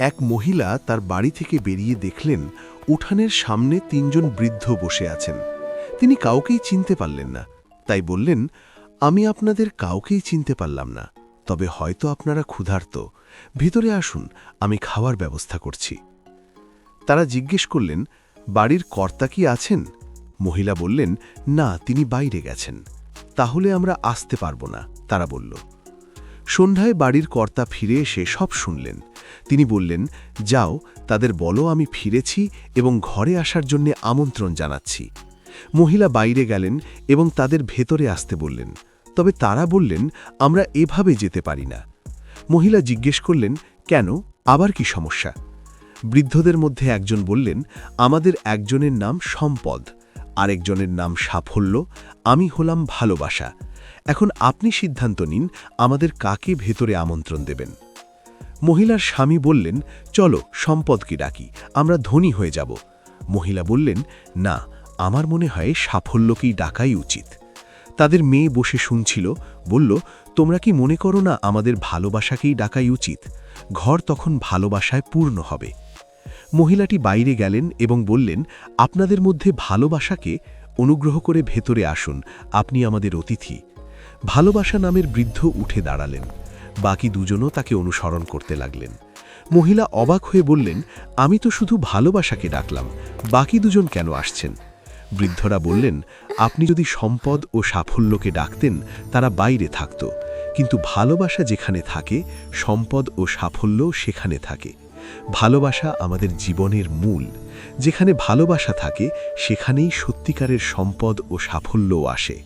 এক মহিলা তার বাড়ি থেকে বেরিয়ে দেখলেন উঠানের সামনে ৩ জন বৃদ্ধ বসে আছেন। তিনি কাউকেই চিনতে পারলেন না, তাই বললেন, আমি আপনাদের কাউকেই চিনতে পারলাম না, তবে হয়তো আপনারা ক্ষুধার্ত। ভিতরে আসুন, আমি খাওয়ার ব্যবস্থা করছি। তারা জিজ্ঞেস করলেন, বাড়ির কর্তা কি আছেন? মহিলা বললেন, না, তিনি বাইরে গেছেন। তাহলে আমরা আসতে পারব না, তারা বলল। সন্ধ্যায় বাড়ির কর্তা ফিরে এসে সব শুনলেন। তিনি বললেন, যাও, তাদের বলো আমি ফিরেছি এবং ঘরে আসার জন্য আমন্ত্রণ জানাচ্ছি। মহিলা বাইরে গেলেন এবং তাদের ভেতরে আসতে বললেন, তবে তারা বললেন, আমরা এভাবে যেতে পারি না। মহিলা জিজ্ঞেস করলেন, কেন, আবার কি সমস্যা? বৃদ্ধদের মধ্যে একজন বললেন, আমাদের একজনের নাম সম্পদ, আরেকজনের নাম সাফল্য, আমি হলাম ভালোবাসা। এখন আপনি সিদ্ধান্ত নিন আমাদের কাকে ভেতরে আমন্ত্রণ দেবেন। মহিলার স্বামী বললেন, চলো সম্পদকে ডাকি, আমরা ধনী হয়ে যাব। মহিলা বললেন, না, আমার মনে হয় সাফল্যকেই ডাকাই উচিত। তাদের মেয়ে বসে শুনছিল, বলল, তোমরা কি মনে করো না আমাদের ভালোবাসাকেই ডাকাই উচিত? ঘর তখন ভালোবাসায় পূর্ণ হবে। মহিলাটি বাইরে গেলেন এবং বললেন, আপনাদের মধ্যে ভালোবাসাকে অনুগ্রহ করে ভেতরে আসুন, আপনি আমাদের অতিথি। ভালোবাসা নামের বৃদ্ধ উঠে দাঁড়ালেন। বাকি দুজনও তাকে অনুসরণ করতে লাগলেন। মহিলা অবাক হয়ে বললেন, আমি তো শুধু ভালোবাসাকে ডাকলাম, বাকি দুজন কেন আসছেন? বৃদ্ধরা বললেন, আপনি যদি সম্পদ ও সাফল্যকে ডাকতেন তারা বাইরে থাকত, কিন্তু ভালোবাসা যেখানে থাকে সম্পদ ও সাফল্য সেখানে থাকে। ভালোবাসা আমাদের জীবনের মূল। যেখানে ভালোবাসা থাকে সেখানেই সত্যিকারের সম্পদ ও সাফল্যও আসে।